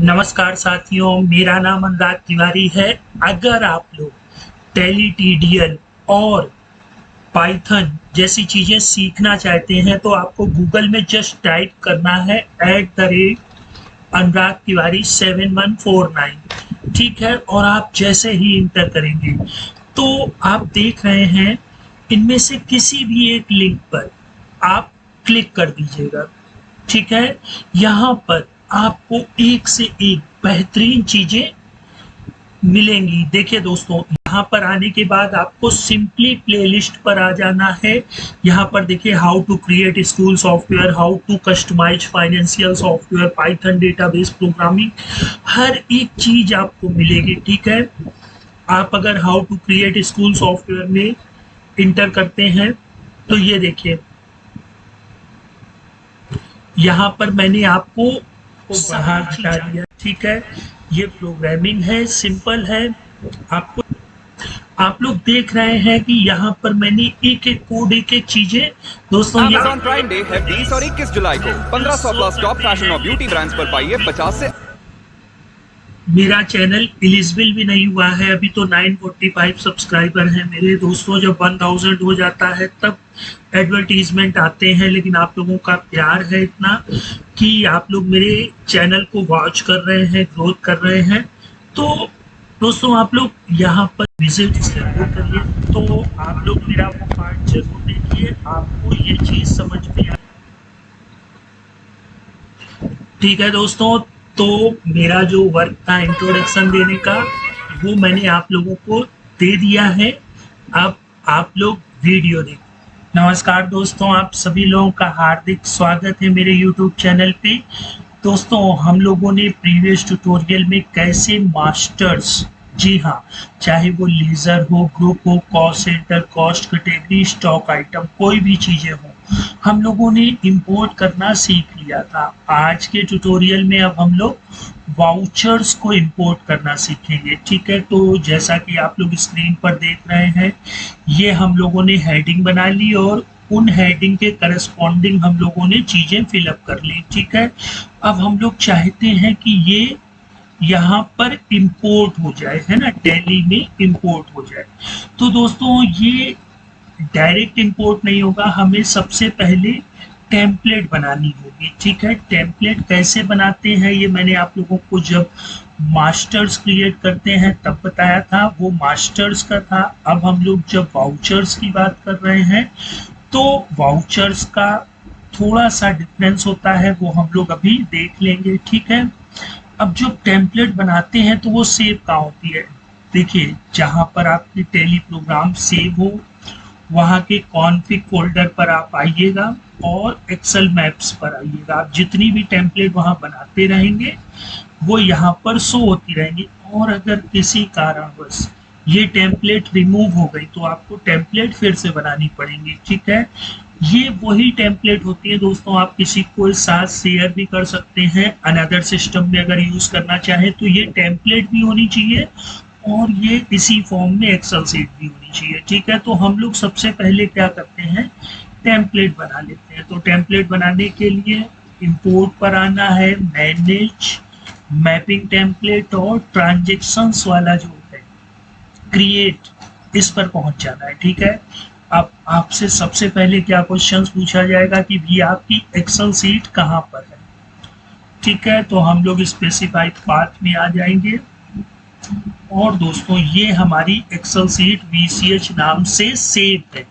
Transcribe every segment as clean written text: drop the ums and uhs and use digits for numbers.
नमस्कार साथियों, मेरा नाम अनुराग तिवारी है। अगर आप लोग टैली टीडीएल और पाइथन जैसी चीजें सीखना चाहते हैं तो आपको गूगल में जस्ट टाइप करना है @अनुराग तिवारी 7149। ठीक है, और आप जैसे ही इंटर करेंगे तो आप देख रहे हैं इनमें से किसी भी एक लिंक पर आप क्लिक कर दीजिएगा। ठीक है, यहाँ पर आपको एक से एक बेहतरीन चीजें मिलेंगी। देखिए दोस्तों, यहाँ पर आने के बाद आपको सिंपली प्लेलिस्ट पर आ जाना है। यहाँ पर देखिए, how to create school software, how to customize financial software, python database programming, हर एक चीज आपको मिलेगी। ठीक है, आप अगर how to create school software में इंटर करते हैं तो ये देखिए, यहाँ पर मैंने आपको बाहर हटा दिया। ठीक है, ये प्रोग्रामिंग है, सिंपल है। आपको आप लोग देख रहे हैं कि यहाँ पर मैंने एक एक कोड, एक एक चीजें दोस्तों। अमेज़न प्राइम डे है 20 और 21 जुलाई को 1500 प्लस टॉप फैशन और ब्यूटी ब्रांड्स पर पाइए 50 से। मेरा चैनल एलिजिबल भी नहीं हुआ है, अभी तो 945 सब्सक्राइबर हैं मेरे दोस्तों। जब 1000 हो जाता है तब एडवर्टीजमेंट आते हैं, लेकिन आप लोगों का प्यार है इतना कि आप लोग मेरे चैनल को वॉच कर रहे हैं, ग्रोथ कर रहे हैं। तो दोस्तों, आप लोग यहाँ पर विजिट जरूर करिए। तो आप लोग मेरा वो पार्ट जरूर देखिए, आपको ये चीज समझ में आए। ठीक है दोस्तों, तो मेरा जो वर्क था इंट्रोडक्शन देने का, वो मैंने आप लोगों को दे दिया है। अब आप लोग वीडियो देखें। नमस्कार दोस्तों, आप सभी लोगों का हार्दिक स्वागत है मेरे YouTube चैनल पे। दोस्तों, हम लोगों ने प्रीवियस ट्यूटोरियल में कैसे मास्टर्स, जी हाँ, चाहे वो लेजर हो, ग्रुप हो, cost centre, cost category, stock item, कोई भी चीजें हो, हम लोगों ने इंपोर्ट करना सीख लिया था। आज के ट्यूटोरियल में अब हम लोग वाउचर्स को इंपोर्ट करना सीखेंगे। ठीक है, तो जैसा कि आप लोग स्क्रीन पर देख रहे हैं, ये हम लोगों ने हेडिंग बना ली और उन हेडिंग के करस्पॉन्डिंग हम लोगों ने चीजें फिलअप कर ली। ठीक है, अब हम लोग चाहते हैं कि ये यहाँ पर इंपोर्ट हो जाए, है ना, टैली में इंपोर्ट हो जाए। तो दोस्तों, ये डायरेक्ट इंपोर्ट नहीं होगा, हमें सबसे पहले टेम्पलेट बनानी होगी। ठीक है, टेम्पलेट कैसे बनाते हैं ये मैंने आप लोगों को जब मास्टर्स क्रिएट करते हैं तब बताया था, वो मास्टर्स का था। अब हम लोग जब वाउचर्स की बात कर रहे हैं तो वाउचर्स का थोड़ा सा डिफरेंस होता है, वो हम लोग अभी देख लेंगे। ठीक है, अब जो टेम्पलेट बनाते हैं तो वो सेव कहाँ होती है? देखिए, जहाँ पर आपकी टैली प्रोग्राम सेव हो वहाँ के कॉन्फ़िग फोल्डर पर आप आइएगा और एक्सेल मैप्स पर आइएगा। आप जितनी भी टेम्पलेट वहाँ बनाते रहेंगे वो यहाँ पर शो होती रहेंगी। और अगर किसी कारणवश ये टेम्पलेट रिमूव हो गई तो आपको टेम्पलेट फिर से बनानी पड़ेंगी। ठीक है, ये वही टेम्पलेट होती है दोस्तों, आप किसी को साथ शेयर भी कर सकते हैं। अनदर सिस्टम में अगर यूज करना चाहे तो ये टेम्पलेट भी होनी चाहिए और ये इसी फॉर्म में एक्सेल सीट भी होनी चाहिए। ठीक है, तो हम लोग सबसे पहले क्या करते हैं, टेम्पलेट बना लेते हैं। तो टेम्पलेट बनाने के लिए इंपोर्ट पर आना है, मैनेज मैपिंग टेम्पलेट और ट्रांजेक्शंस वाला जो है क्रिएट, इस पर पहुंच जाना है। ठीक है, अब आपसे सबसे पहले क्या क्वेश्चंस पूछा जाएगा कि भी आपकी एक्सेल सीट कहाँ पर है। ठीक है, तो हम लोग स्पेसिफाइड पाथ में आ जाएंगे और दोस्तों, ये हमारी एक्सेल सीट VCH नाम से सेव है।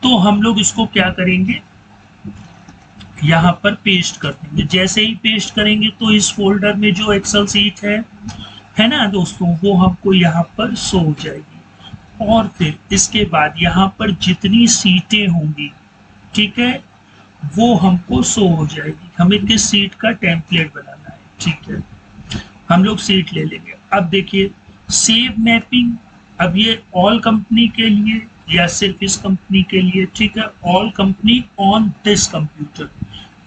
तो हम लोग इसको क्या करेंगे, यहाँ पर पेस्ट कर देंगे। जैसे ही पेस्ट करेंगे तो इस फोल्डर में जो एक्सेल सीट है ना दोस्तों, वो हमको यहाँ पर शो हो जाएगी। और फिर इसके बाद यहाँ पर जितनी सीटें होंगी, ठीक है, वो हमको शो हो जाएगी। हमें किस सीट का टेम्पलेट बनाना है। ठीक है, हम लोग सीट ले लेंगे। अब देखिए, सेव मैपिंग, अब ये ऑल कंपनी के लिए या सिर्फ इस कंपनी के लिए। ठीक है, all company on this computer.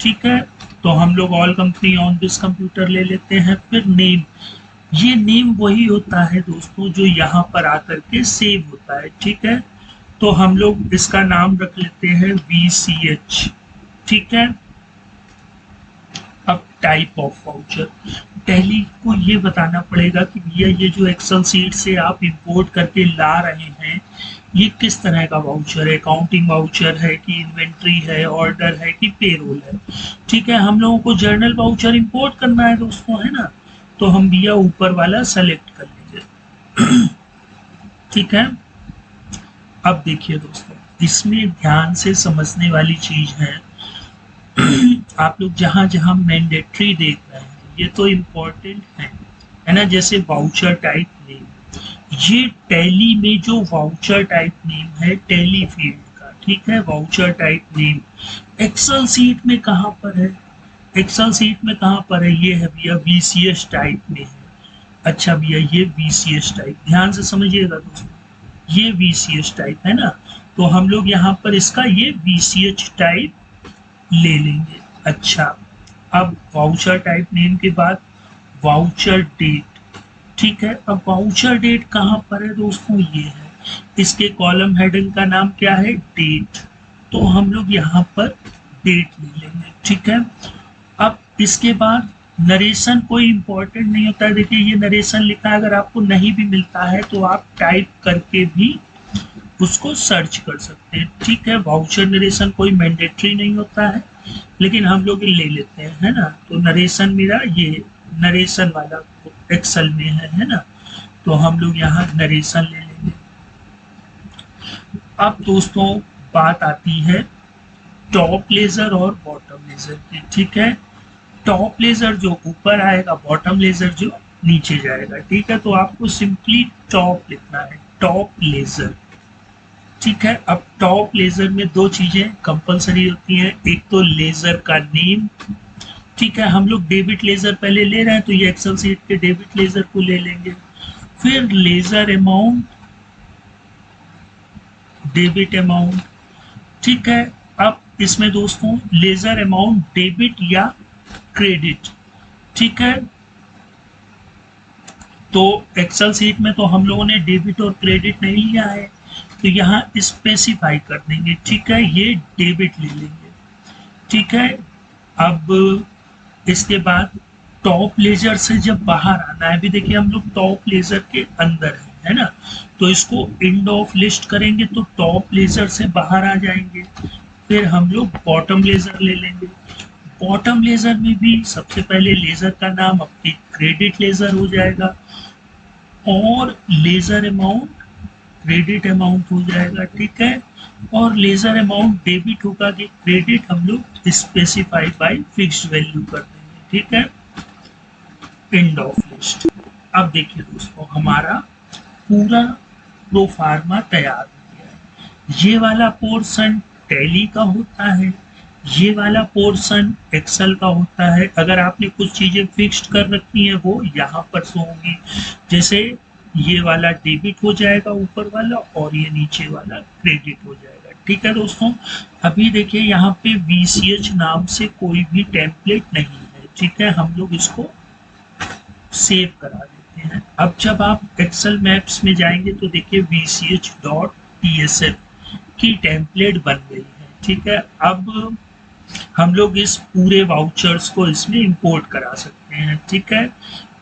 ठीक है, तो हम लोग all company on this computer ले लेते हैं। फिर नेम, ये नेम वही होता है दोस्तों जो यहाँ पर आकर के सेव होता है। ठीक है, तो हम लोग इसका नाम रख लेते हैं VCH। ठीक है, अब टाइप ऑफ वाउचर। टैली को ये बताना पड़ेगा कि भैया ये जो एक्सेल सीट से आप इंपोर्ट करके ला रहे हैं ये किस तरह का वाउचर है, अकाउंटिंग वाउचर है कि इन्वेंट्री है, ऑर्डर है कि पेरोल है। ठीक है, हम लोगों को जर्नल वाउचर इंपोर्ट करना है दोस्तों, है ना, तो हम भैया ऊपर वाला सेलेक्ट कर लीजिए। ठीक है, अब देखिए दोस्तों, इसमें ध्यान से समझने वाली चीज है, आप लोग जहां जहां मैंडेटरी देख रहे हैं ये तो इम्पोर्टेंट है ना, जैसे वाउचर टाइप नेम, ये टैली में जो वाउचर टाइप नेम है टैली फील्ड का, ठीक है, voucher type name Excel sheet में कहां पर है, एक्सेल सीट में कहां पर है, ये है भैया VCS टाइप में है। अच्छा भैया ये VCS टाइप, ध्यान से समझिएगा दोस्तों, ये VCS टाइप है ना, तो हम लोग यहाँ पर इसका ये VCH टाइप ले लेंगे। अच्छा, अब वाउचर टाइप नेम के बाद वाउचर डेट, ठीक है, अब वाउचर डेट कहाँ पर है दोस्तों, ये है, इसके कॉलम हेडिंग का नाम क्या है, डेट, तो हम लोग यहाँ पर डेट ले लेंगे। ठीक है, अब इसके बाद नरेशन कोई इंपॉर्टेंट नहीं होता है, देखिए ये नरेशन लिखा है, अगर आपको नहीं भी मिलता है तो आप टाइप करके भी उसको सर्च कर सकते हैं। ठीक है, वाउचर नरेशन कोई मैंडेटरी नहीं होता है, लेकिन हम लोग ले लेते हैं, है ना, तो नरेशन मेरा ये नरेशन वाला एक्सेल में है ना, तो हम लोग यहाँ नरेशन ले लेंगे। अब दोस्तों बात आती है टॉप लेजर और बॉटम लेजर की। ठीक है, टॉप लेजर जो ऊपर आएगा, बॉटम लेजर जो नीचे जाएगा। ठीक है, तो आपको सिंपली टॉप लिखना है, टॉप लेजर। ठीक है, अब टॉप लेजर में दो चीजें कंपलसरी होती हैं, एक तो लेजर का नेम, ठीक है, हम लोग डेबिट लेजर पहले ले रहे हैं तो ये एक्सेल सीट के डेबिट लेजर को ले लेंगे, फिर लेजर अमाउंट, डेबिट अमाउंट। ठीक है, अब इसमें दोस्तों लेजर अमाउंट डेबिट या क्रेडिट, ठीक है, तो एक्सेल सीट में तो हम लोगों ने डेबिट और क्रेडिट नहीं लिया है, तो यहाँ स्पेसिफाई कर देंगे। ठीक है, ये डेबिट ले लेंगे। ठीक है, अब इसके बाद टॉप लेजर से जब बाहर आना है, अभी देखिए हम लोग टॉप लेजर के अंदर है ना, तो इसको एंड ऑफ लिस्ट करेंगे तो टॉप लेजर से बाहर आ जाएंगे, फिर हम लोग बॉटम लेजर ले लेंगे। बॉटम लेजर में भी सबसे पहले लेजर का नाम आपकी क्रेडिट लेजर हो जाएगा और लेजर अमाउंट क्रेडिट अमाउंट हो जाएगा। ठीक है, और लेजर अमाउंट डेबिट होगा कि क्रेडिट हम लोग स्पेसिफाई बाय फिक्स्ड वैल्यू कर देंगे। ठीक है, एंड ऑफ लिस्ट। अब देखिए दोस्तों हमारा पूरा प्रोफार्मा तैयार हो गया है। ये वाला पोर्शन टैली का होता है, ये वाला पोर्शन एक्सेल का होता है। अगर आपने कुछ चीजें फिक्स्ड कर रखी हैं वो यहाँ पर शो होंगी, जैसे ये वाला डेबिट हो जाएगा ऊपर वाला और ये नीचे वाला क्रेडिट हो जाएगा। ठीक है दोस्तों, अभी देखिए यहाँ पे VCH नाम से कोई भी टेम्पलेट नहीं है। ठीक है, हम लोग इसको सेव करा देते हैं। अब जब आप एक्सेल मैप्स में जाएंगे तो देखिए VCH.tsf की टेम्पलेट बन गई है। ठीक है, अब हम लोग इस पूरे वाउचर्स को इसमें इंपोर्ट करा सकते हैं। ठीक है,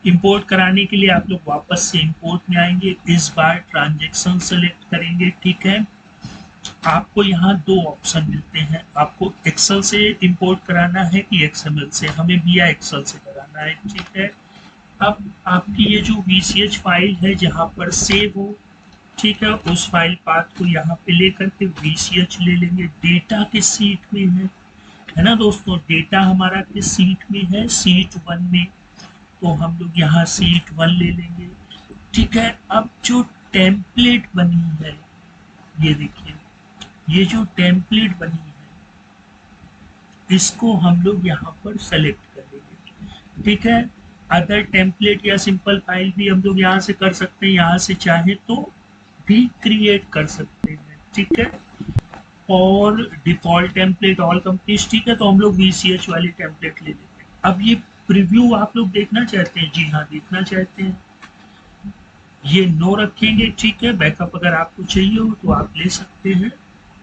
इंपोर्ट कराने के लिए आप लोग वापस से इंपोर्ट में आएंगे, इस बार ट्रांजैक्शन सेलेक्ट करेंगे। ठीक है, आपको यहाँ दो ऑप्शन मिलते हैं, आपको एक्सेल से इंपोर्ट कराना है कि XML से, हमें via एक्सेल से कराना है। ठीक है, अब आपकी ये जो VCH फाइल है जहाँ पर सेव हो, ठीक है, उस फाइल पाथ को यहाँ पे लेकर के VCH ले लेंगे। डेटा किस सीट में है ना दोस्तों, डेटा हमारा किस सीट में है, सीट 1 में, तो हम लोग यहाँ सीट 1 ले लेंगे। ठीक है, अब जो टेम्पलेट बनी है, ये देखिए ये जो टेम्पलेट बनी है इसको हम लोग यहाँ पर सेलेक्ट करेंगे। ठीक है, अदर टेम्पलेट या सिंपल फाइल भी हम लोग यहाँ से कर सकते हैं, यहाँ से चाहे तो भी क्रिएट कर सकते हैं। ठीक है, और डिफॉल्ट टेम्पलेट ऑल कंपनीज, ठीक है, तो हम लोग VCH वाली टेम्पलेट ले लेते हैं। अब ये प्रीव्यू आप लोग देखना चाहते हैं, जी हाँ देखना चाहते हैं, ये नो रखेंगे। ठीक है, बैकअप अगर आपको चाहिए हो तो आप ले सकते हैं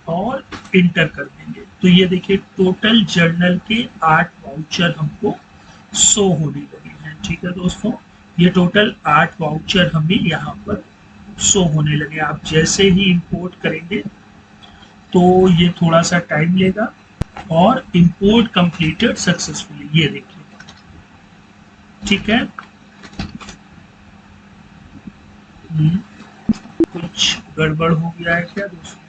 और इंटर कर देंगे। तो ये देखिए टोटल जर्नल के 8 वाउचर हमको शो होने लगे हैं। ठीक है दोस्तों, ये टोटल 8 वाउचर हमें यहाँ पर शो होने लगे। आप जैसे ही इंपोर्ट करेंगे तो ये थोड़ा सा टाइम लेगा और इंपोर्ट कंप्लीटेड सक्सेसफुली, ये देखिए। ठीक है, कुछ गड़बड़ हो गया है क्या दोस्तों?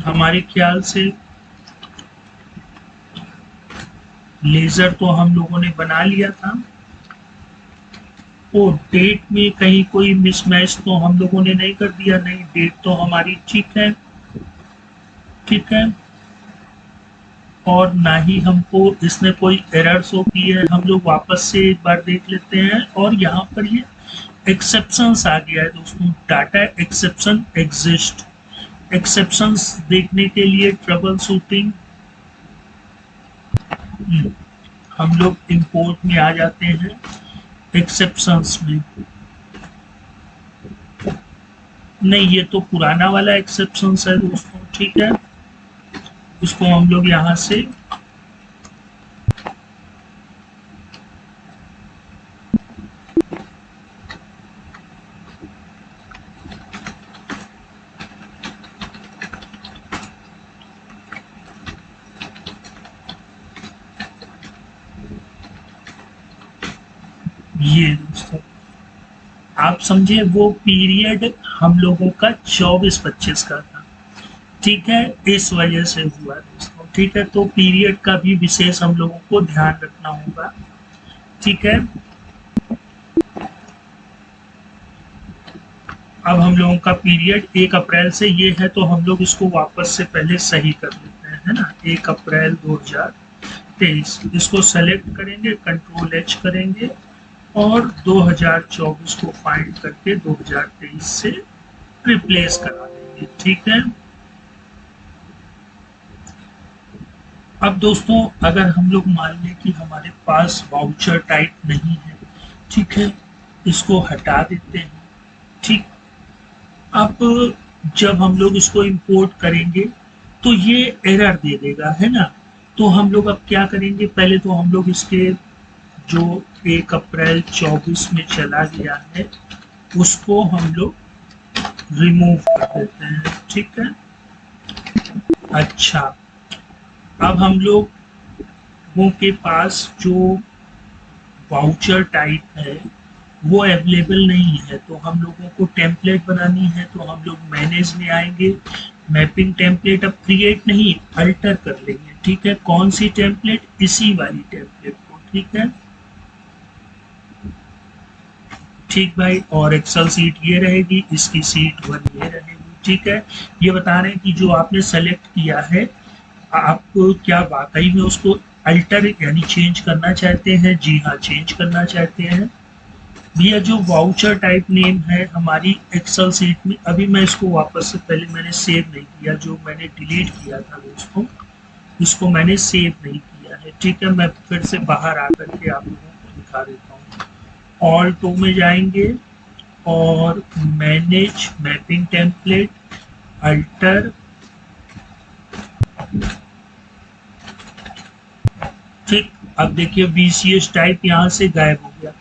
हमारे ख्याल से लेजर तो हम लोगों ने बना लिया था। ओ, डेट में कहीं कोई मिसमैच तो हम लोगों ने नहीं कर दिया? नहीं, डेट तो हमारी ठीक है। ठीक है, और ना ही हमको इसमें कोई एरर शो की है। हम लोग वापस से एक बार देख लेते हैं, और यहाँ पर ये एक्सेप्शंस आ गया है दोस्तों। Data exception exist. एक्सेप्शंस देखने के लिए ट्रबल शूटिंग, हम लोग इंपोर्ट में आ जाते हैं, एक्सेप्शंस में। नहीं, ये तो पुराना वाला एक्सेप्शंस है दोस्तों। ठीक है, इसको हम लोग यहाँ से ये दोस्तों, आप समझे, वो पीरियड हम लोगों का 24-25 का था। ठीक है, इस वजह से हुआ दोस्तों। ठीक है, तो पीरियड का भी विशेष हम लोगों को ध्यान रखना होगा। ठीक है, अब हम लोगों का पीरियड 1 अप्रैल से ये है, तो हम लोग इसको वापस से पहले सही कर लेते हैं, है ना। 1 अप्रैल 2023, इसको सेलेक्ट करेंगे, कंट्रोल एच करेंगे और 2024 को फाइंड करके 2023 से रिप्लेस करा देंगे। ठीक है, अब दोस्तों अगर हम लोग मान लें कि हमारे पास वाउचर टाइप नहीं है, ठीक है, इसको हटा देते हैं। ठीक, अब जब हम लोग इसको इंपोर्ट करेंगे तो ये एरर दे देगा, है ना। तो हम लोग अब क्या करेंगे, पहले तो हम लोग इसके जो 1 अप्रैल 24 में चला गया है उसको हम लोग रिमूव कर देते हैं। ठीक है, अच्छा, अब हम लोगों के पास जो वाउचर टाइप है वो अवेलेबल नहीं है, तो हम लोगों को टेम्पलेट बनानी है। तो हम लोग मैनेज में आएंगे, मैपिंग टेम्पलेट अब क्रिएट नहीं अल्टर कर लेंगे। ठीक है, कौन सी टेम्पलेट? इसी वाली टेम्पलेट को। ठीक है, ठीक भाई, और एक्सेल सीट ये रहेगी, इसकी सीट 1 ये रहेगी। ठीक है, ये बता रहे हैं कि जो आपने सेलेक्ट किया है आप क्या वाकई में उसको अल्टर यानी चेंज करना चाहते हैं? जी हाँ, चेंज करना चाहते हैं। भैया जो वाउचर टाइप नेम है हमारी एक्सेल सीट में, अभी मैं इसको वापस से, पहले मैंने सेव नहीं किया, जो मैंने डिलीट किया था दोस्तों इसको मैंने सेव नहीं किया है। ठीक है, मैं फिर से बाहर आकर के आप लोगों को दिखा देता हूँ। ऑल 2 में जाएंगे और मैनेज मैपिंग टेम्पलेट, अल्टर। ठीक, अब देखिए VCS टाइप यहाँ से गायब हो गया,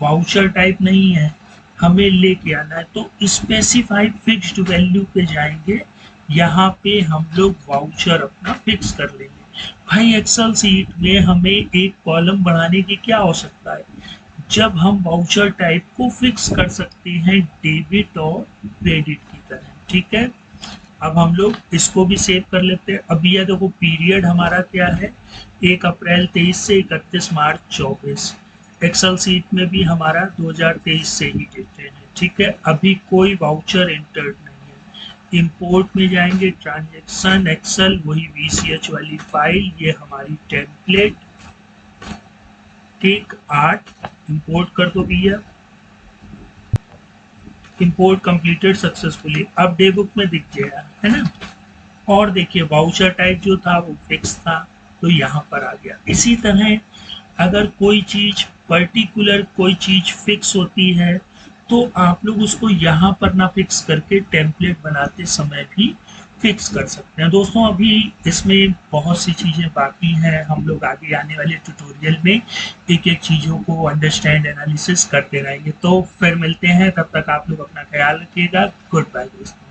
वाउचर टाइप नहीं है, हमें लेके आना है। तो स्पेसिफाइड फिक्स्ड वैल्यू पे जाएंगे, यहाँ पे हम लोग वाउचर अपना फिक्स कर लेंगे। भाई एक्सेल सीट में हमें एक कॉलम बढ़ाने की क्या आवश्यकता है, जब हम वाउचर टाइप को फिक्स कर सकते हैं डेबिट और क्रेडिट की तरह। ठीक है, अब हम लोग इसको भी सेव कर लेते हैं। अब यह देखो पीरियड हमारा क्या है, 1 अप्रैल 23 से 31 मार्च 24। एक्सेल सीट में भी हमारा 2023 से ही डेटेड है। ठीक है, अभी कोई वाउचर एंटर्ड नहीं है। इंपोर्ट में जाएंगे, ट्रांजैक्शन एक्सेल, वही VCH वाली फाइल, ये हमारी टेम्पलेट। ठीक, 8 इंपोर्ट कर दो भैया, इंपोर्ट कंप्लीटेड सक्सेसफुली। अब डे बुक में दिख गया है ना। और देखिए वाउचर टाइप जो था वो फिक्स था, तो यहाँ पर आ गया। इसी तरह अगर कोई चीज पर्टिकुलर कोई चीज फिक्स होती है तो आप लोग उसको यहाँ पर ना फिक्स करके टेम्पलेट बनाते समय भी फिक्स कर सकते हैं। दोस्तों अभी इसमें बहुत सी चीज़ें बाकी हैं, हम लोग आगे आने वाले ट्यूटोरियल में एक एक चीज़ों को अंडरस्टैंड एनालिसिस करते रहेंगे। तो फिर मिलते हैं, तब तक आप लोग अपना ख्याल रखिएगा। गुड बाय दोस्तों।